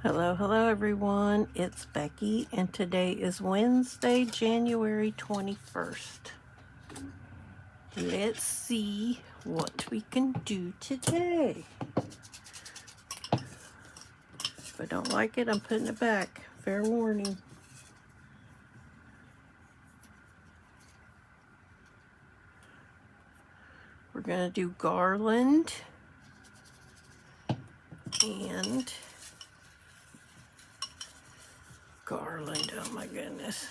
Hello everyone. It's Becky and today is Wednesday, January 21st. Let's see what we can do today. If I don't like it, I'm putting it back. Fair warning. We're going to do garland and garland. Oh my goodness.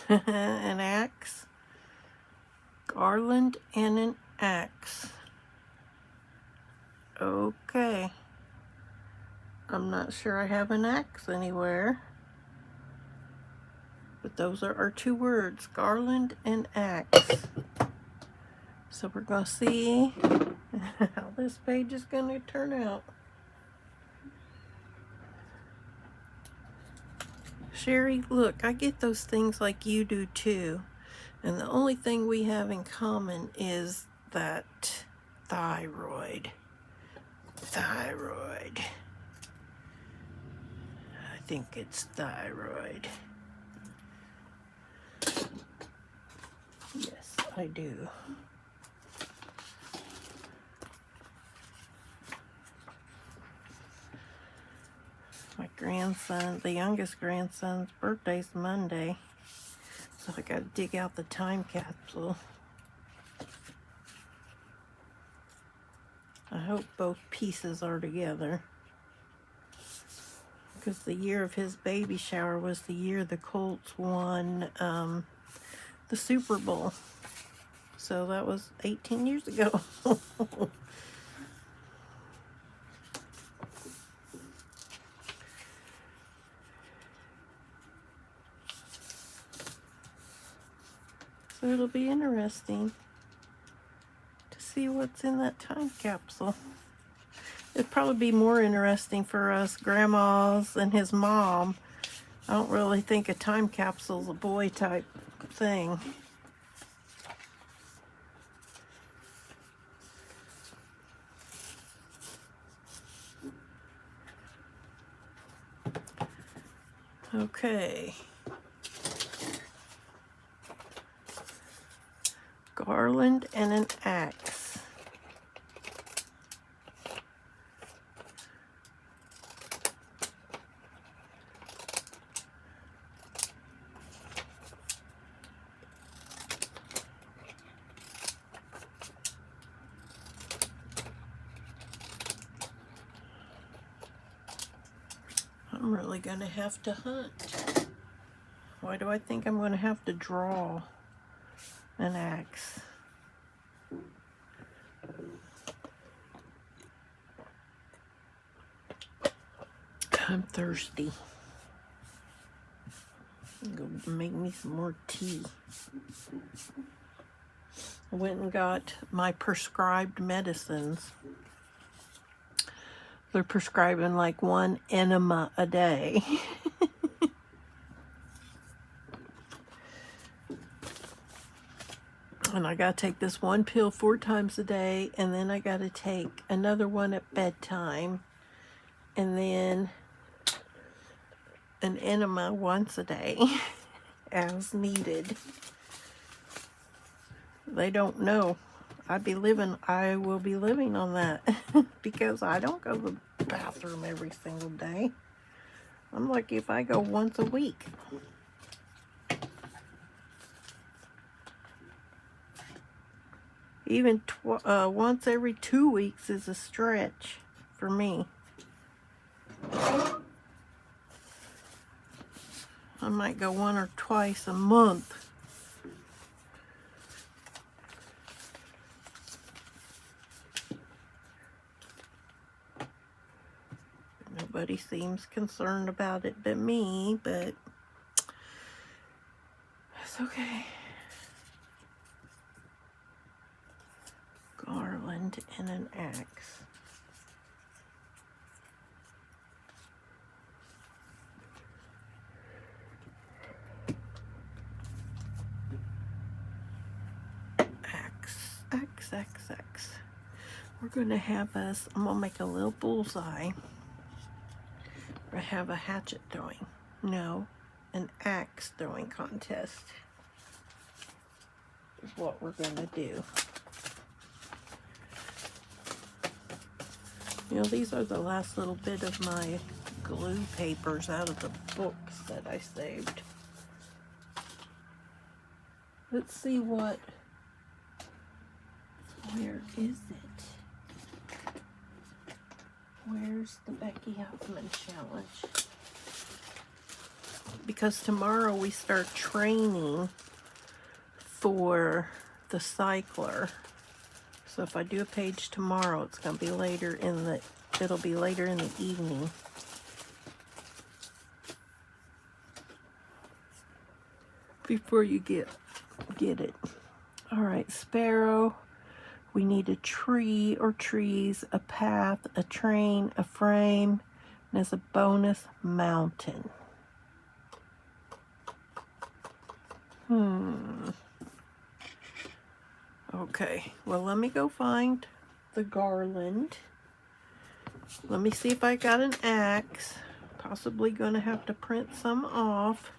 An axe. Garland and an axe. Okay. I'm not sure I have an axe anywhere. But those are our two words, garland and axe. So we're going to see how this page is going to turn out. Sherry, look, I get those things like you do too. And the only thing we have in common is that thyroid. Thyroid. I think it's thyroid. Yes, I do. My grandson, the youngest grandson's birthday's Monday. So I gotta dig out the time capsule. I hope both pieces are together. Because the year of his baby shower was the year the Colts won the Super Bowl. So that was 18 years ago. So it'll be interesting to see what's in that time capsule. It'd probably be more interesting for us grandmas and his mom. I don't really think a time capsule's a boy type thing. Okay. Garland and an axe. I'm really going to have to hunt. Why do I think I'm going to have to draw an axe? I'm thirsty. Go make me some more tea. I went and got my prescribed medicines. They're prescribing like 1 enema a day. And I gotta take this one pill 4 times a day, and then I gotta take another one at bedtime, and then an enema once a day as needed. They don't know. I will be living on that because I don't go to the bathroom every single day. I'm lucky if I go once a week. Even once every 2 weeks is a stretch for me. I might go 1 or twice a month. Nobody seems concerned about it but me, but it's okay. Garland and an axe. XXX. We're going to have us, I'm going to make a little bullseye. Or have a hatchet throwing. No, an axe throwing contest is what we're going to do. You know, these are the last little bit of my glue papers out of the books that I saved. Let's see what, where is it? Where's the Becky Huffman challenge? Because tomorrow we start training for the cycler. So if I do a page tomorrow, it's going to be later in the, it'll be later in the evening. Before you get it. All right, sparrow. We need a tree or trees, a path, a train, a frame, and as a bonus, mountain. Okay, well, let me go find the garland. Let me see if I got an axe. Possibly going to have to print some off.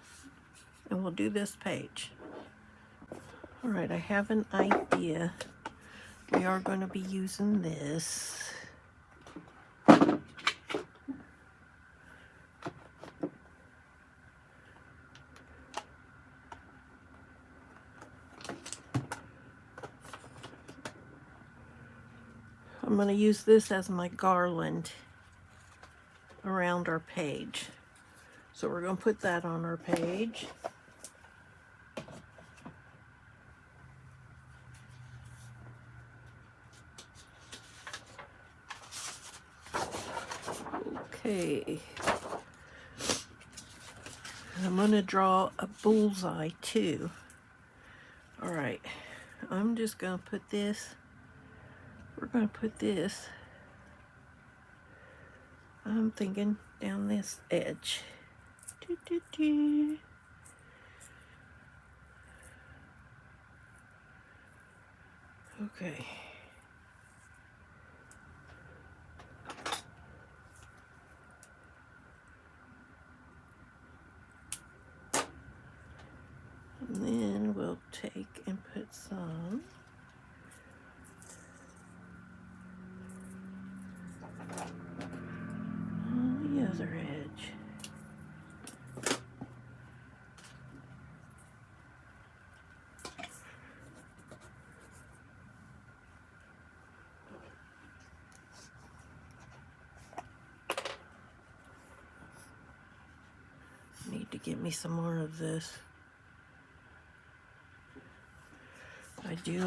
And we'll do this page. All right, I have an idea. We are going to be using this. I'm going to use this as my garland around our page. So we're going to put that on our page. Okay. I'm going to draw a bullseye too. All right. I'm just going to put this, we're going to put this, I'm thinking down this edge. Doo, doo, doo. Okay. And then we'll take and put some on the other edge. Need to get me some more of this. I do.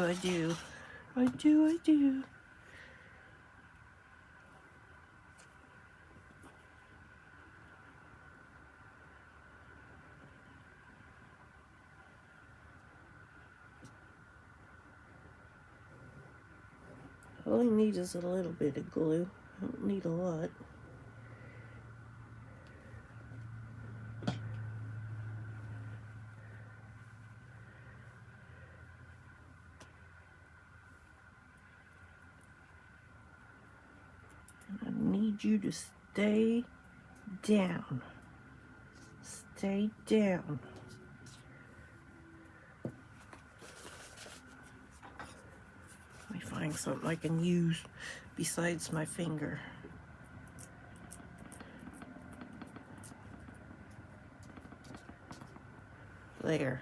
All I need is a little bit of glue. I don't need a lot. I need you to stay down. Stay down. Let me find something I can use besides my finger. There.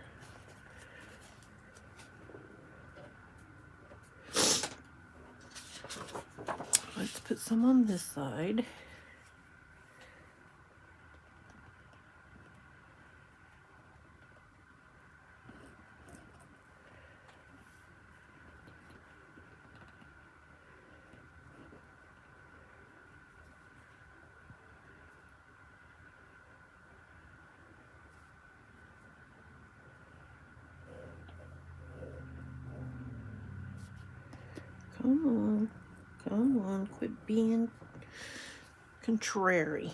Let's put some on this side. Come on, quit being contrary.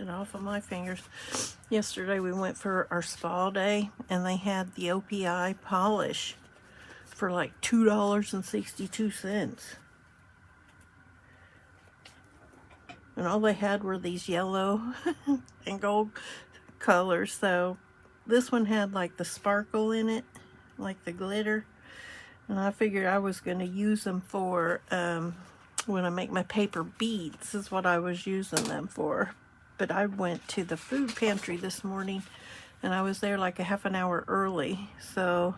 it off of my fingers. Yesterday we went for our spa day and they had the OPI polish for like $2.62. And all they had were these yellow and gold colors. So this one had like the sparkle in it, like the glitter. And I figured I was going to use them for when I make my paper beads, is what I was using them for. But I went to the food pantry this morning and I was there like a half an hour early. So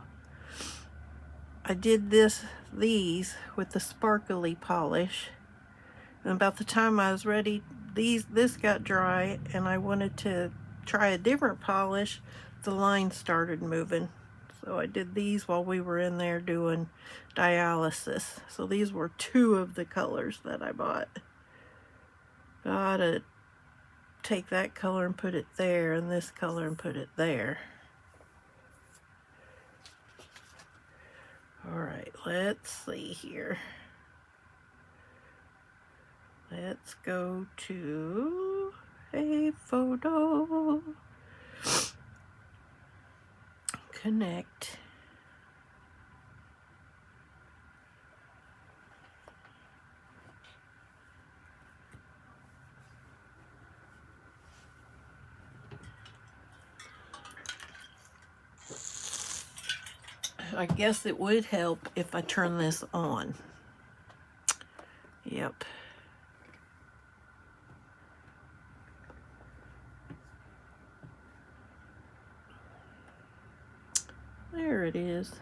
I did these with the sparkly polish. And about the time I was ready, this got dry and I wanted to try a different polish. The line started moving. So I did these while we were in there doing dialysis. So these were 2 of the colors that I bought. Gotta take that color and put it there, and this color and put it there. Alright, let's see here. Let's go to a photo. Connect. I guess it would help if I turn this on. Yep. There it is.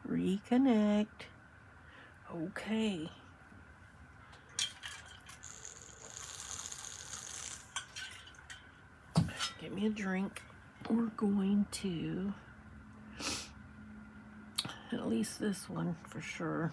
Reconnect. Okay. Get me a drink. We're going to, at least this one for sure.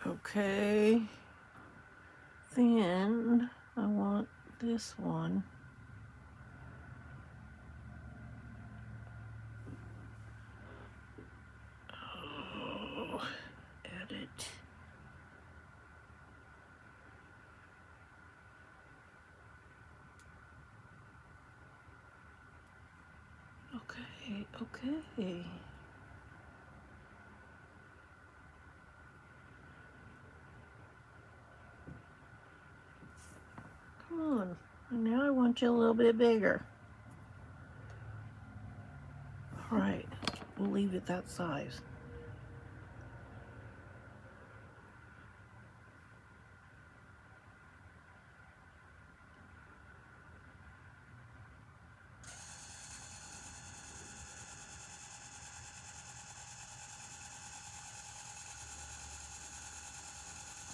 Okay, then I want this one. Oh, edit. Okay, okay. Come on. And now I want you a little bit bigger. All right, we'll leave it that size.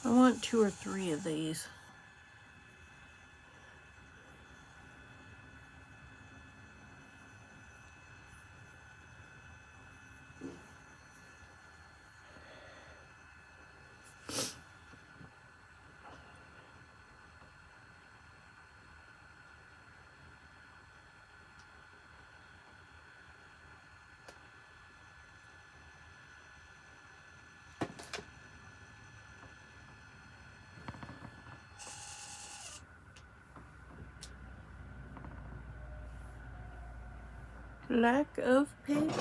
I want 2 or 3 of these. Lack of paper.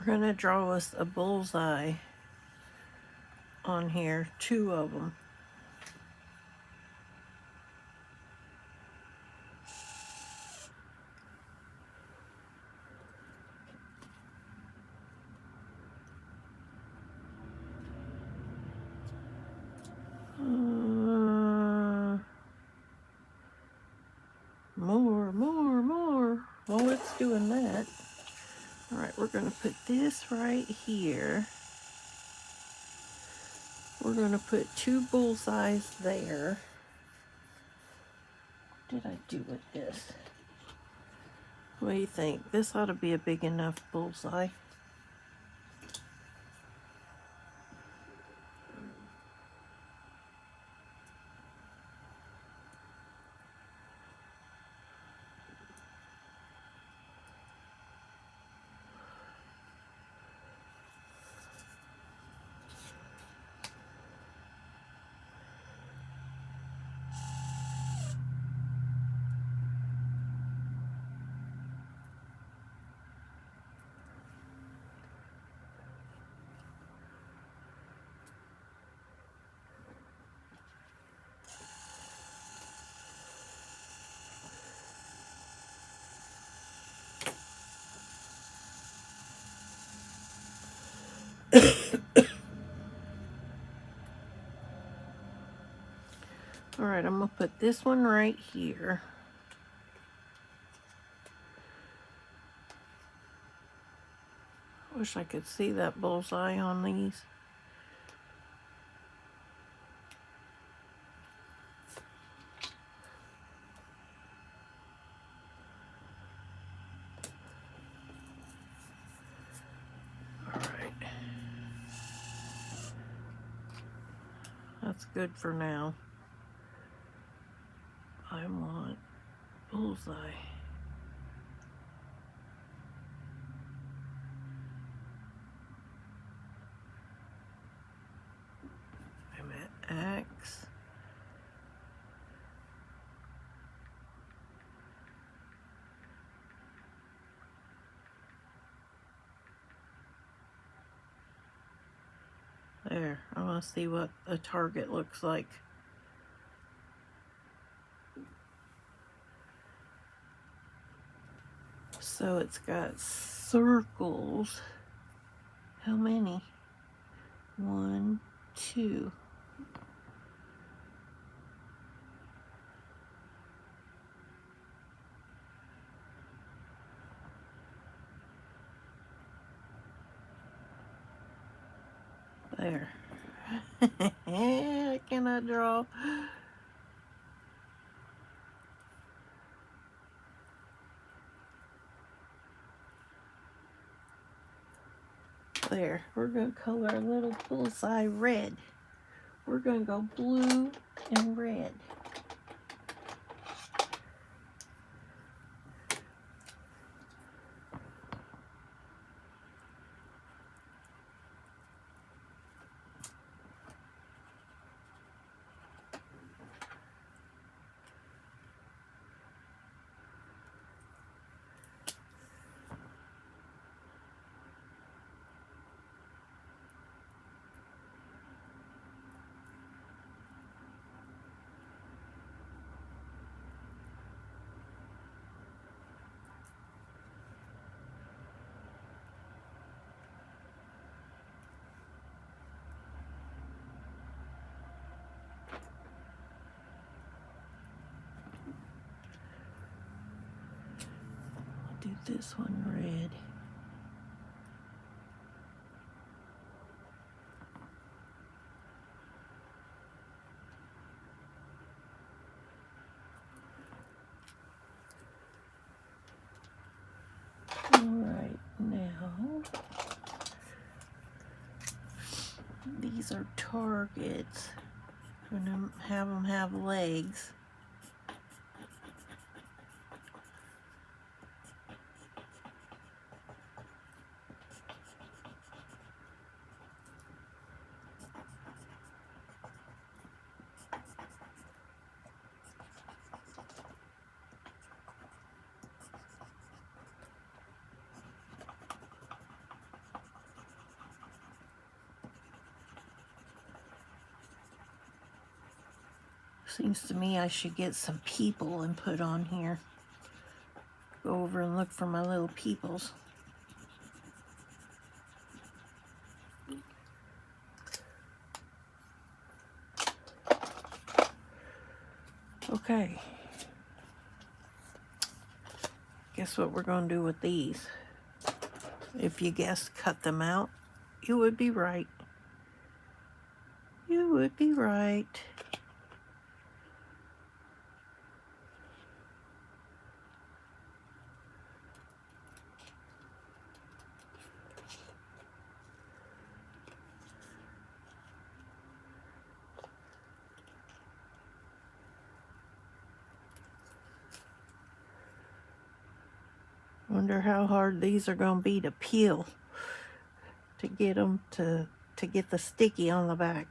going to draw us a bullseye on here, 2 of them. More. While it's doing that, all right, we're going to put this right here. We're going to put 2 bullseyes there. What did I do with this? What do you think? This ought to be a big enough bullseye. All right, I'm going to put this one right here. Wish I could see that bullseye on these. All right. That's good for now. I want bullseye. I'm at X. There, I want to see what a target looks like. So it's got circles. How many? 1, 2. There. I cannot draw. There. We're going to color a little bullseye red. We're going to go blue and red. Do this one red. All right, now these are targets. I'm going to have them have legs. Seems to me I should get some people and put on here. Go over and look for my little peoples. Okay. Guess what we're going to do with these? If you guessed cut them out, you would be right. You would be right. Wonder how hard these are going to be to peel to get them to get the sticky on the back.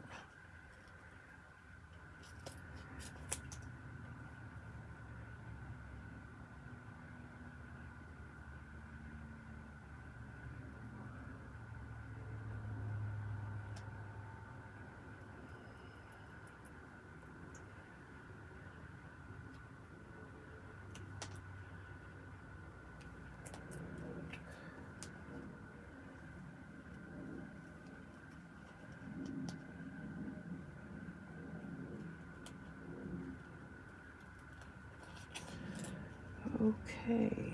Okay.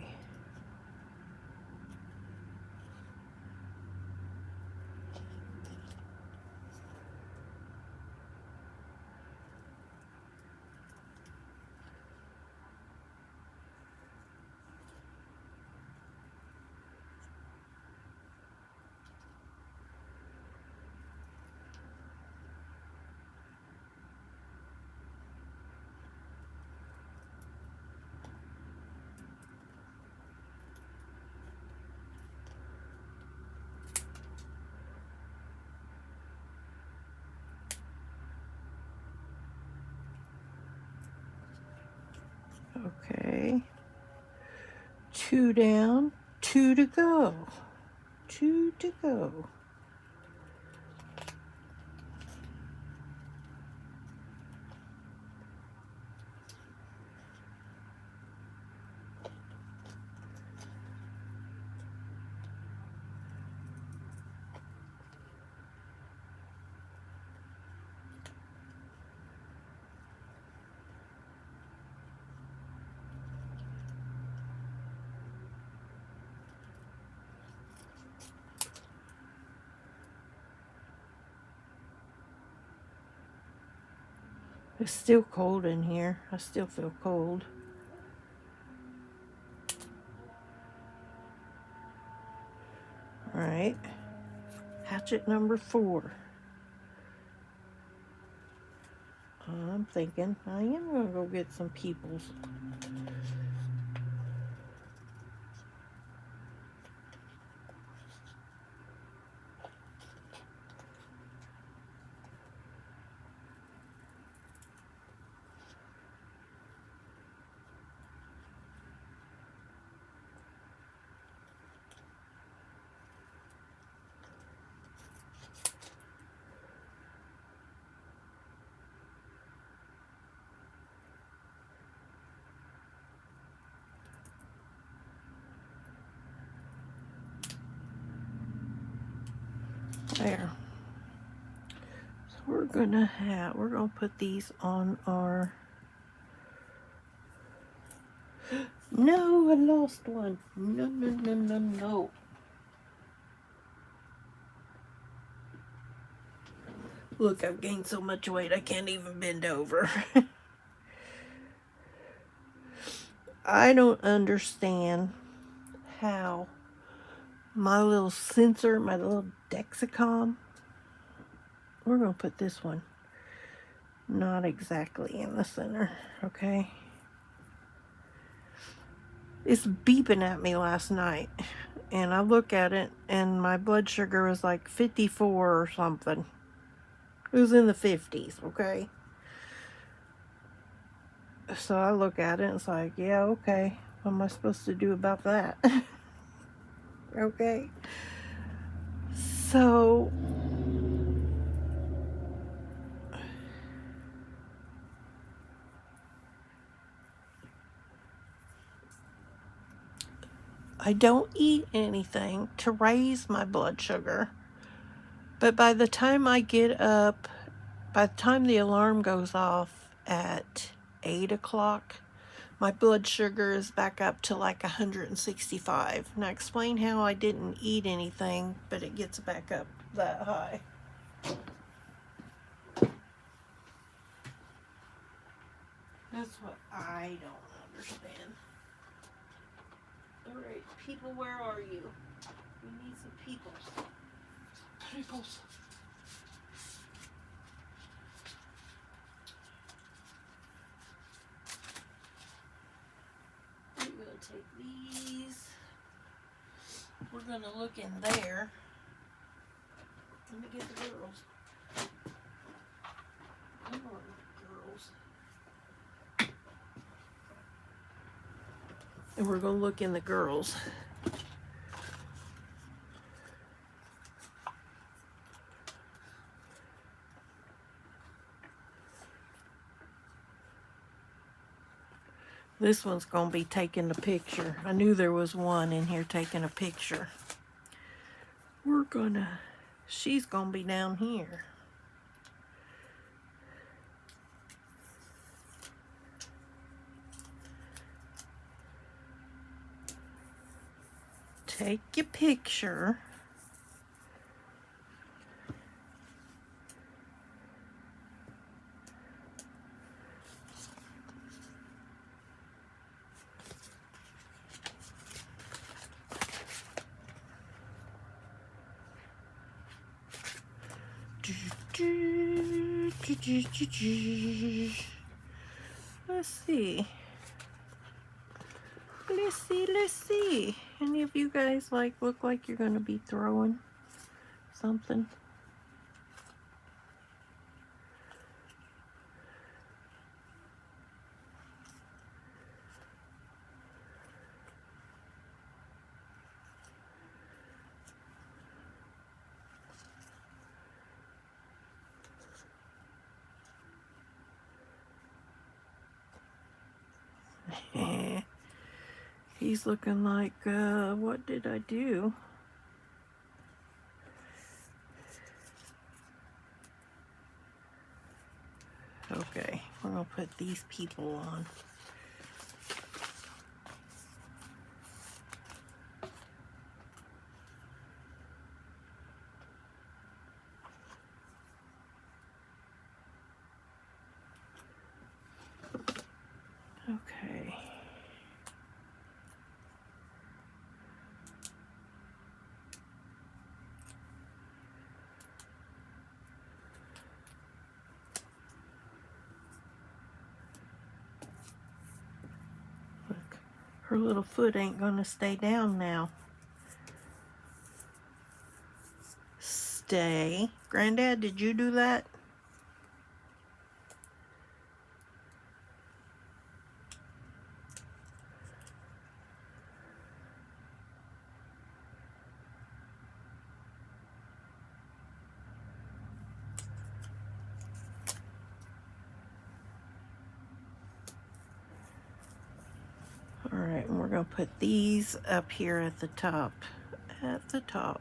Okay. 2 down, 2 to go. 2 to go. It's still cold in here. I still feel cold. All right. Hatchet number 4. I'm thinking I am going to go get some peoples. There. So we're gonna put these on our. No, I lost one. No, no, no, no, no. Look, I've gained so much weight I can't even bend over. I don't understand how my little sensor, my little Dexicom, we're going to put this one not exactly in the center, okay? It's beeping at me last night, and I look at it, and my blood sugar was like 54 or something. It was in the 50s, okay? So I look at it, and it's like, yeah, okay. What am I supposed to do about that? Okay? So, I don't eat anything to raise my blood sugar. But by the time I get up, by the time the alarm goes off at 8 o'clock, my blood sugar is back up to like 165. And I explain how I didn't eat anything, but it gets back up that high. That's what I don't understand. Alright, people, where are you? We need some people. Peoples. We're going to take these. We're going to look in there. Let me get the girls. Come on, girls. And we're going to look in the girls. This one's going to be taking a picture. I knew there was one in here taking a picture. She's going to be down here. Take your picture. Let's see. Let's see. Any of you guys look like you're gonna be throwing something? He's looking like, what did I do? Okay, we're gonna put these people on. Okay. Look, her little foot ain't gonna stay down now. Stay. Granddad, did you do that? All right, and we're gonna put these up here at the top. At the top.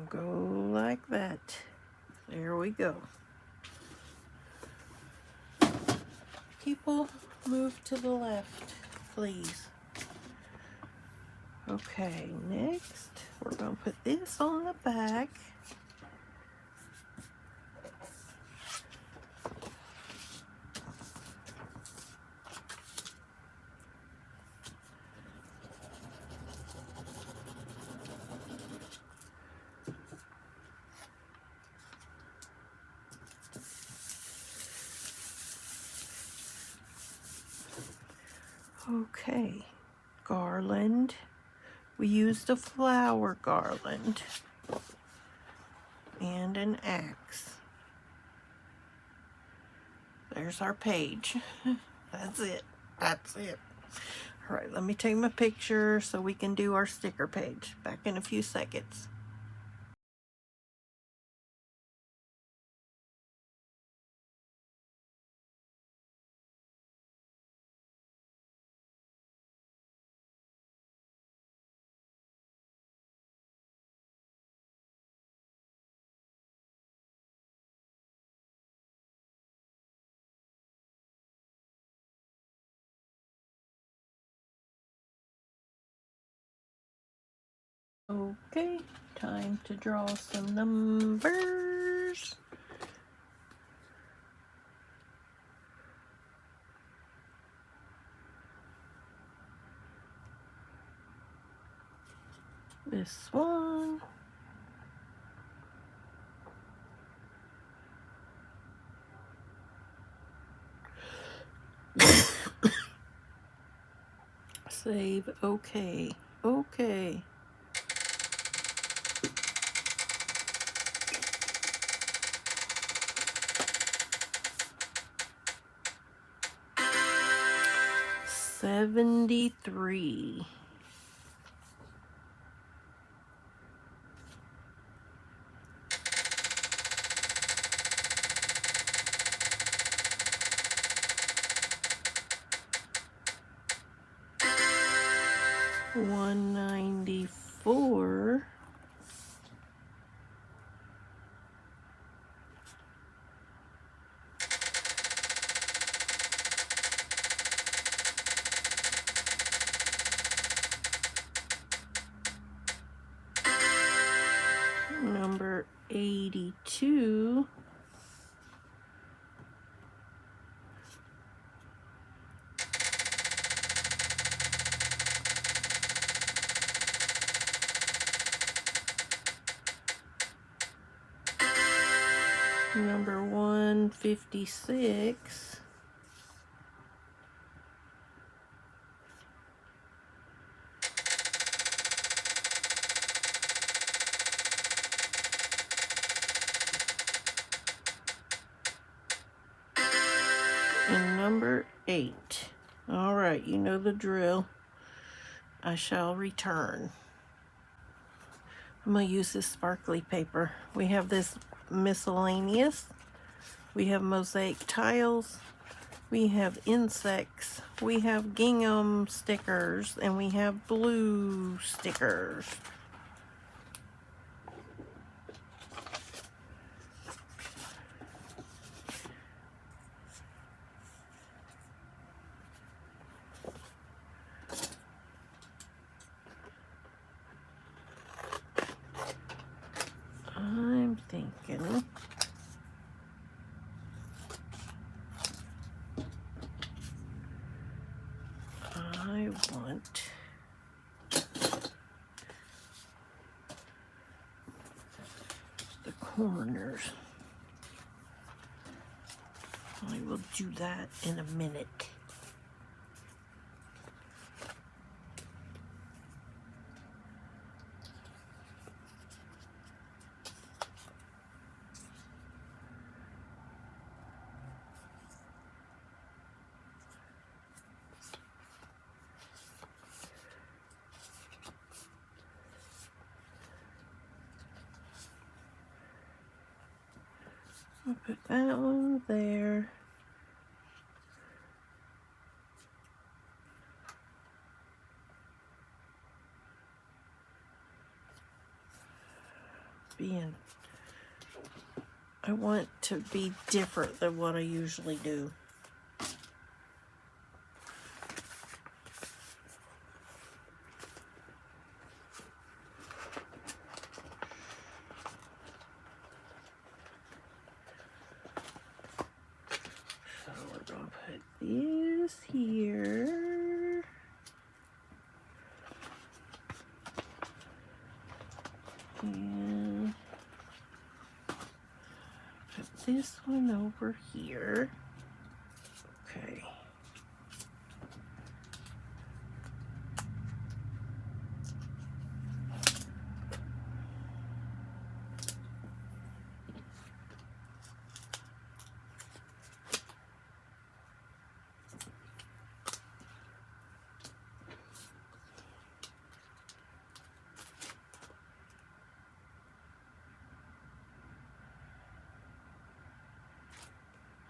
Go like that. There we go. People, move to the left, please. Okay, next we're going to put this on the back. Okay, garland. We used a flower garland. and an axe. There's our page. That's it. That's it. All right, let me take my picture so we can do our sticker page. Back in a few seconds. Okay, time to draw some numbers. This one. Save. Okay. Okay. $73. $194. Number 82. Number 156. And number 8. All right, you know the drill. I shall return. I'm going to use this sparkly paper. We have this miscellaneous. We have mosaic tiles. We have insects. We have gingham stickers. And we have blue stickers. I'm thinking I want the corners. I will do that in a minute. I'll put that one there. I want to be different than what I usually do. So we're going to put this here. And put this one over here. Okay.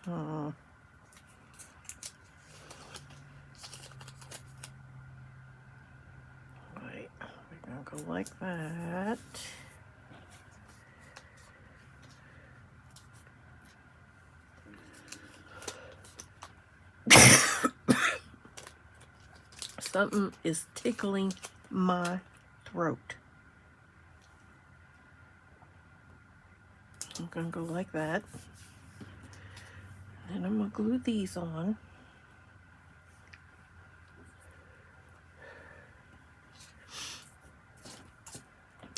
Wait, we're gonna go like that. Something is tickling my throat. I'm gonna go like that. And I'm gonna glue these on.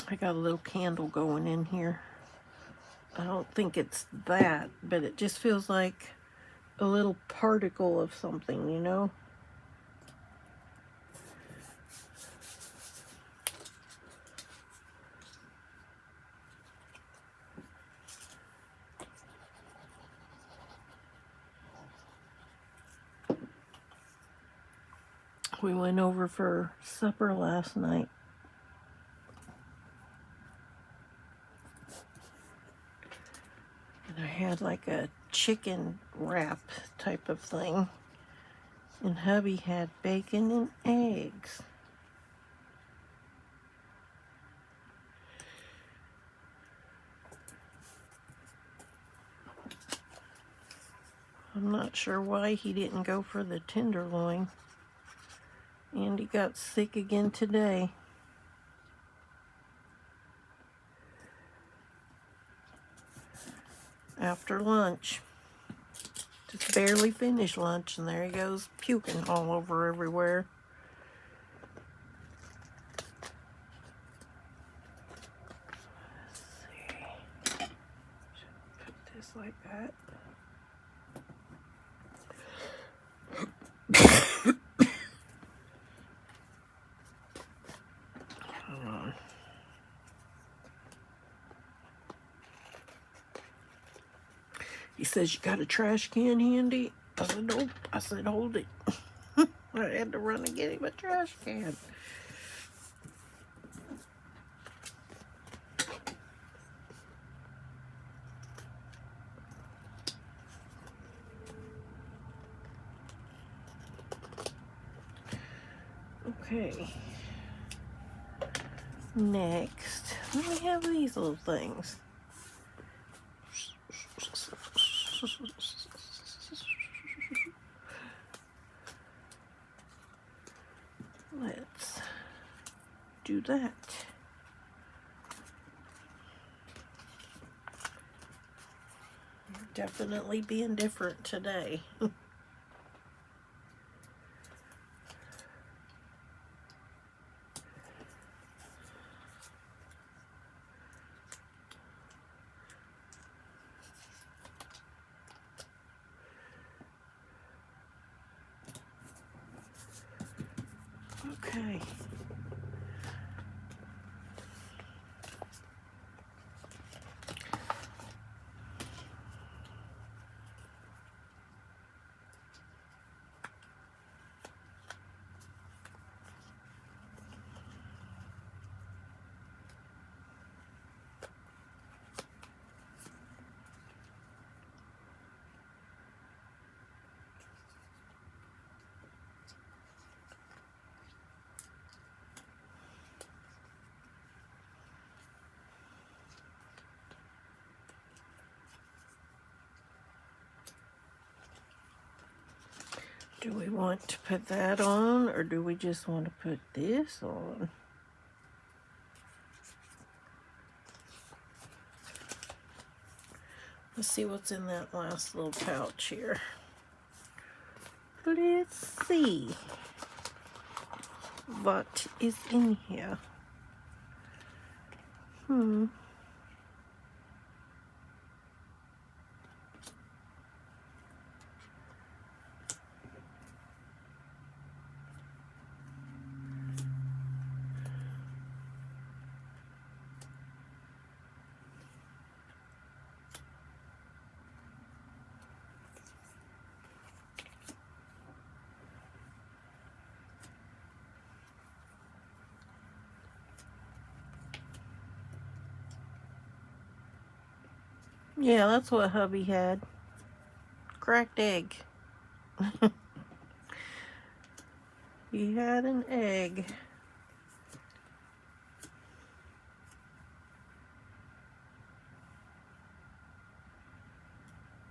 I got a little candle going in here. I don't think it's that, but it just feels like a little particle of something, you know? We went over for supper last night. And I had like a chicken wrap type of thing. And hubby had bacon and eggs. I'm not sure why he didn't go for the tenderloin. And he got sick again today. After lunch. Just barely finished lunch and there he goes puking all over everywhere. Let's see. Should put this like that. Hold on. He says, "You got a trash can handy?" I said, "Nope." I said, "Hold it." I had to run and get him a trash can. Okay. Next, let me have these little things. Let's do that. You're definitely being different today. Okay. Do we want to put that on, or do we just want to put this on? Let's see what's in that last little pouch here. Let's see what is in here. Yeah, that's what hubby had. cracked egg. He had an egg.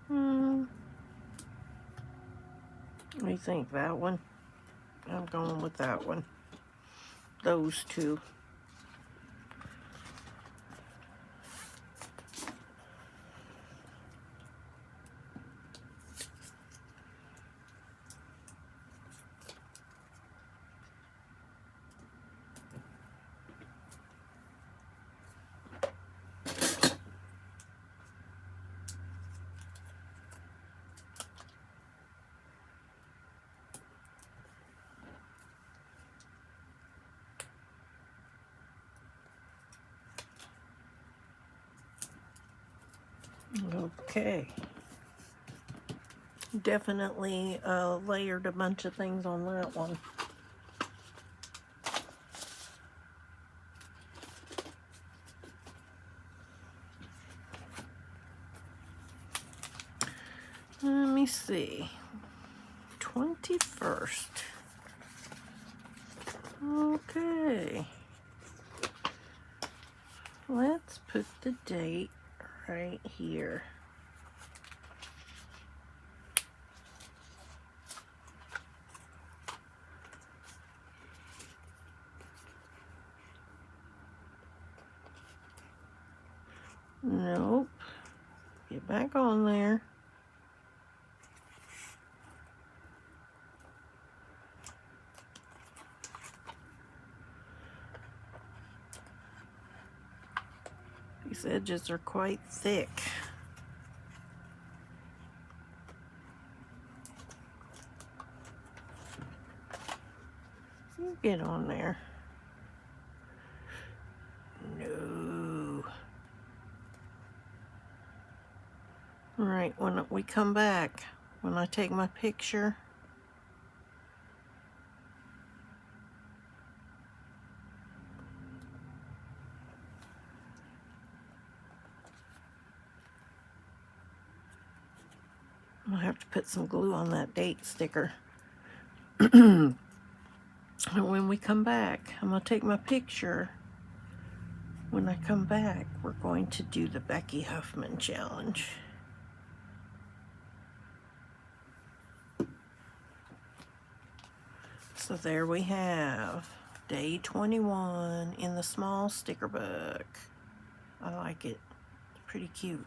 What do you think? That one? I'm going with that one. Those two. Okay. Definitely layered a bunch of things on that one. Let me see. 21st. Okay. Let's put the date right here. Nope. Get back on there. These edges are quite thick. You get on there. No. All right, when we come back, when I take my picture, I'll have to put some glue on that date sticker. And when we come back, I'm going to take my picture. When I come back, we're going to do the Becky Huffman challenge. So there we have day 21 in the small sticker book. I like it. It's pretty cute.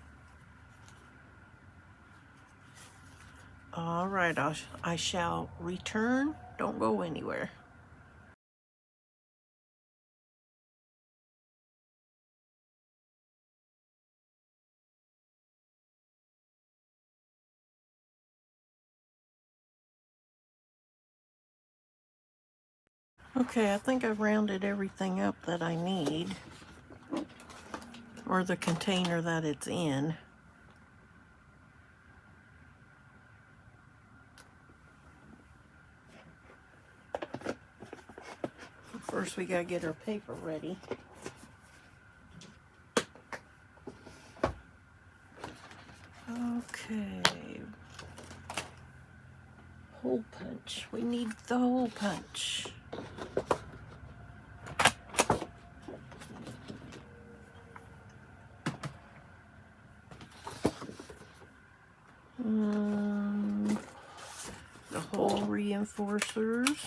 All right, I shall return. Don't go anywhere. Okay, I think I've rounded everything up that I need, or the container that it's in. First, we gotta get our paper ready. Okay. Hole punch. We need the hole punch. The hole reinforcers.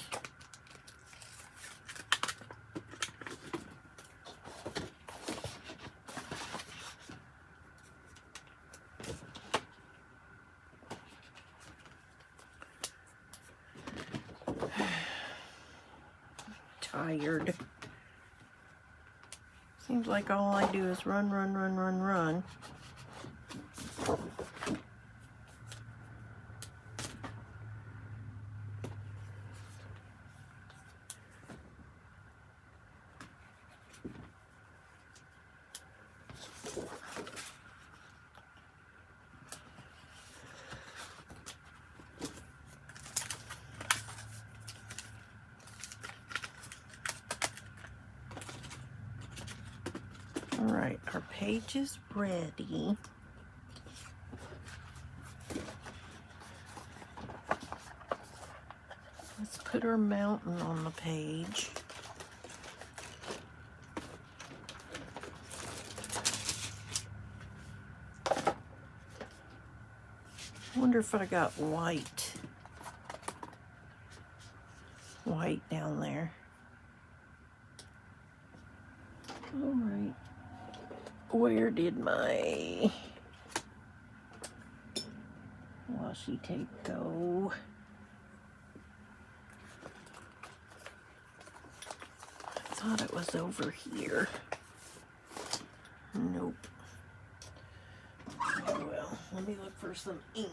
Tired. Seems like all I do is run, run, run, run, run. All right, our page is ready. put our mountain on the page. I wonder if I got white down there. All right. Where did my washi tape go? I thought it was over here. Nope. Oh well, let me look for some ink.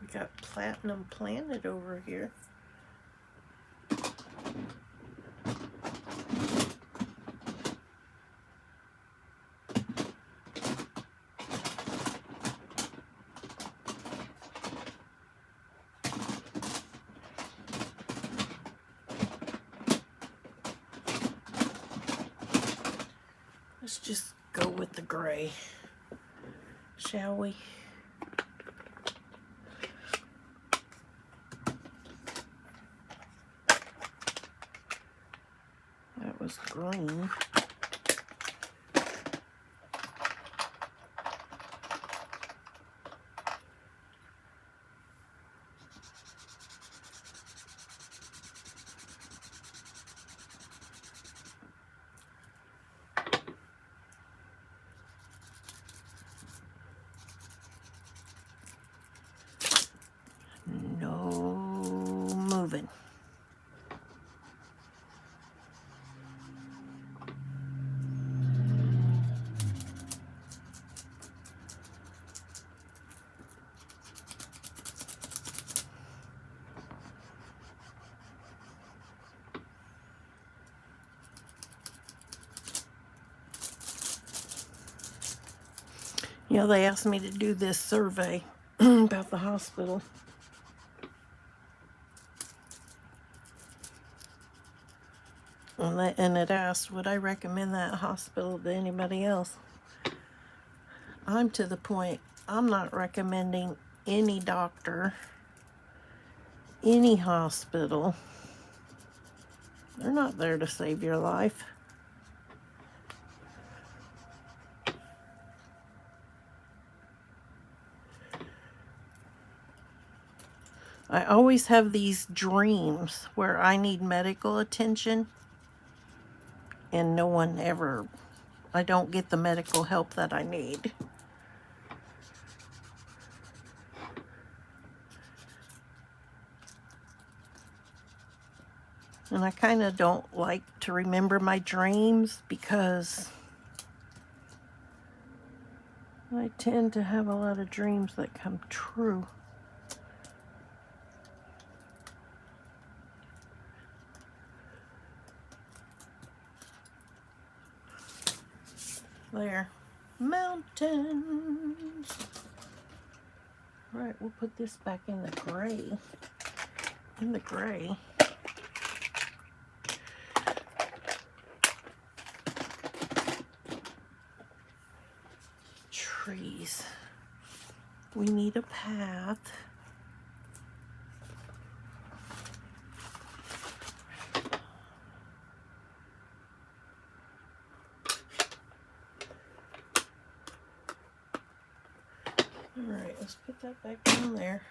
We got Platinum Planet over here. Let's just go with the gray, shall we? That was green. No moving. You know, they asked me to do this survey about the hospital. And it asked, would I recommend that hospital to anybody else? I'm to the point, I'm not recommending any doctor, any hospital. They're not there to save your life. I always have these dreams where I need medical attention and no one ever, I don't get the medical help that I need. And I kind of don't like to remember my dreams because I tend to have a lot of dreams that come true. There. Mountains. All right, we'll put this back in the gray. In the gray. Trees. We need a path. All right, let's put that back down there.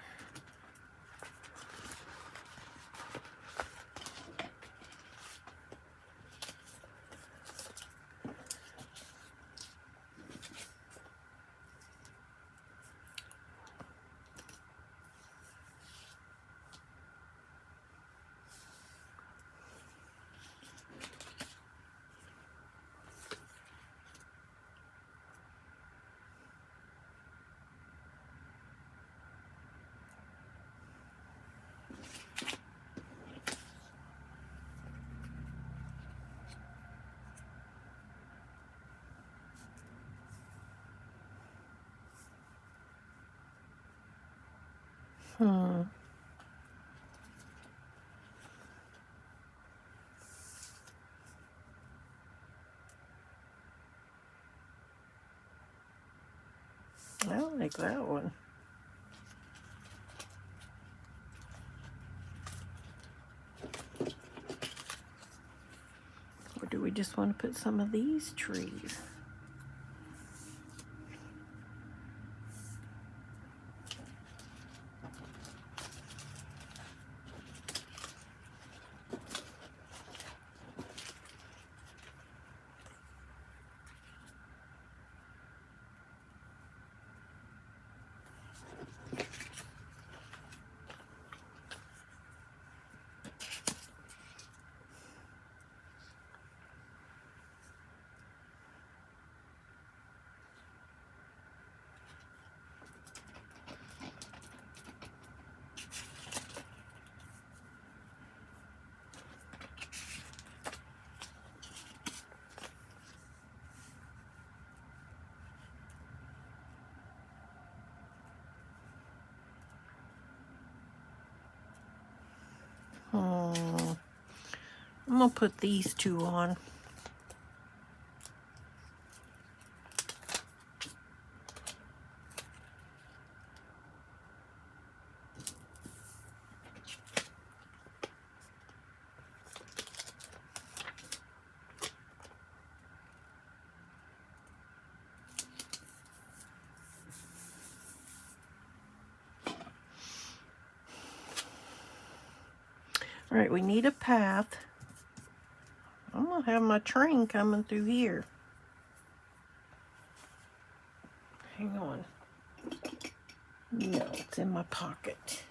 like that one. Or do we just want to put some of these trees? I'm gonna put these two on. All right, we need a path. I'm gonna have my train coming through here. Hang on. No, it's in my pocket.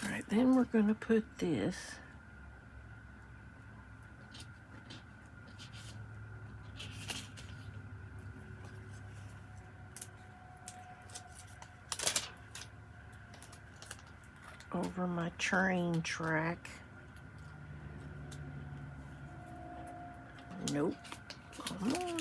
All right, then we're gonna put this over my train track. Nope. Come on.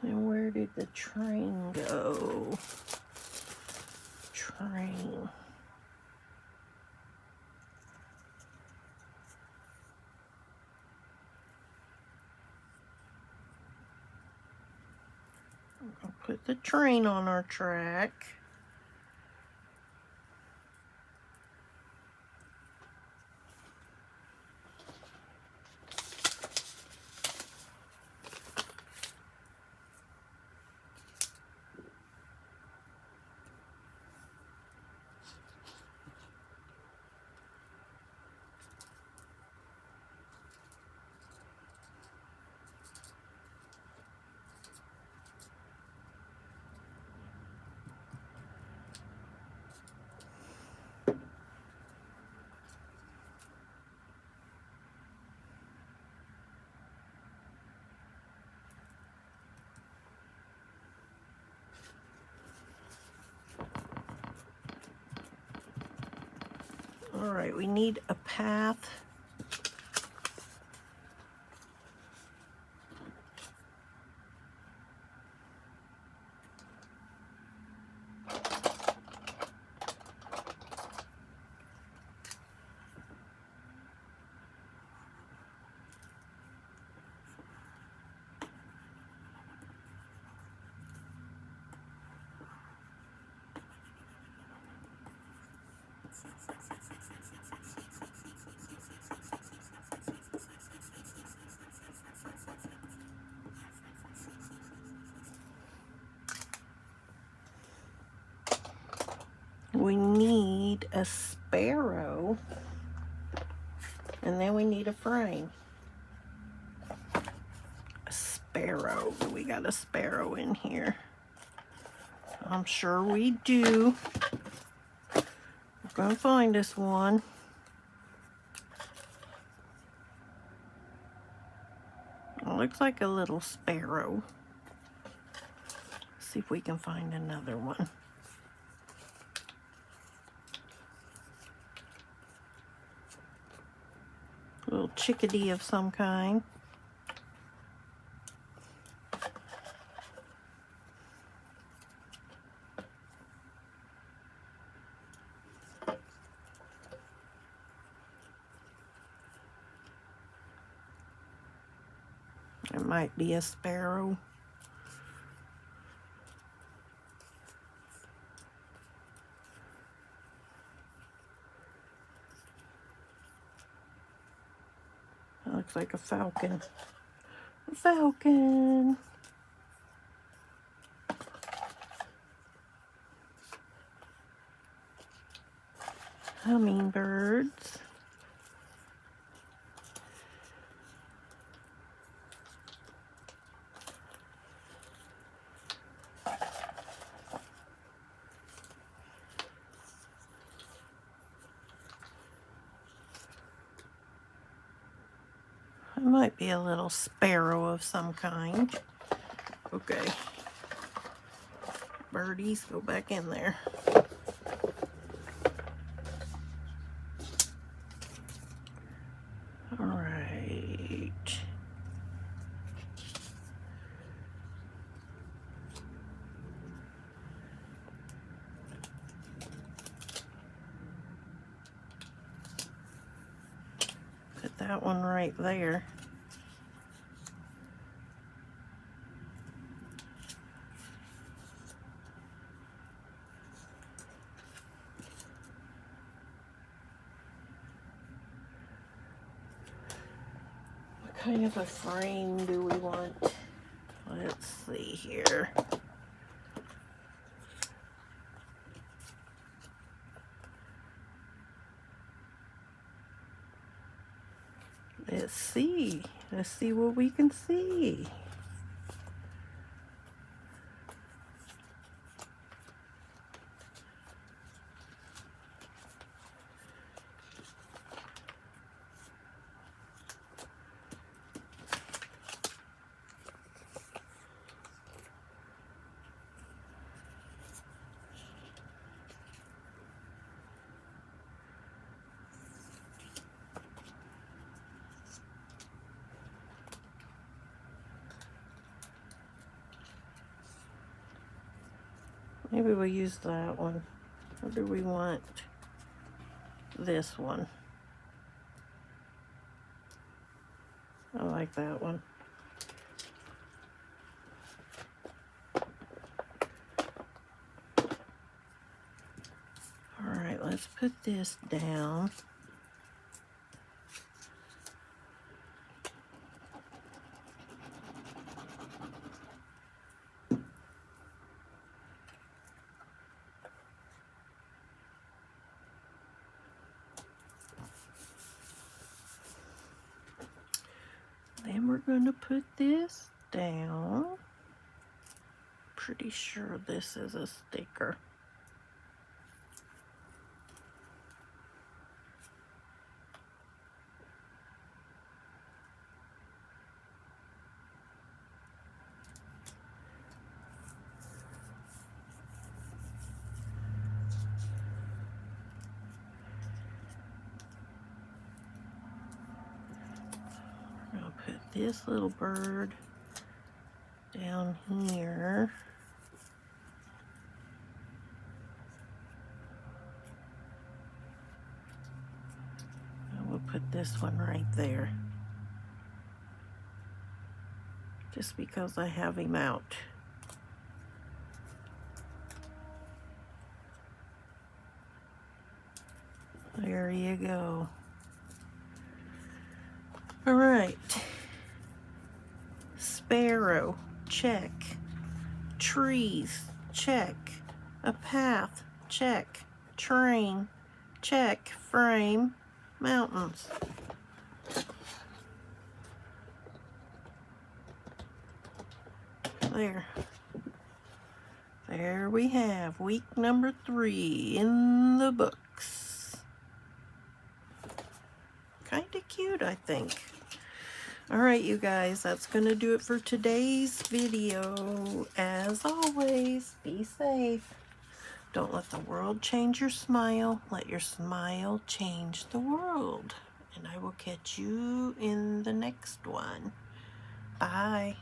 And where did the train go? Train. I'll put the train on our track. All right, we need a path. We need a sparrow, and then we need a frame. A sparrow. We got a sparrow in here. I'm sure we do. We're gonna find us one. It looks like a little sparrow. See if we can find another one. A little chickadee of some kind. It might be a sparrow. That looks like a falcon. A falcon. Hummingbirds. It might be a little sparrow of some kind. Okay. Birdies, go back in there. All right. Put that one right there. What kind of a frame do we want? Let's see here. Let's see. Let's see what we can see. Maybe we'll use that one. Or do we want this one? I like that one. All right, let's put this down. Then we're going to put this down. Pretty sure this is a sticker. I'll put this little bird down here. And we'll put this one right there. Just because I have him out. There you go. All right. Sparrow, check. Trees, check. A path, check. Train, check. Frame, mountains. There we have week number 3 in the books. Kind of cute, I think. All right, you guys, that's going to do it for today's video. As always, be safe. Don't let the world change your smile. Let your smile change the world. And I will catch you in the next one. Bye.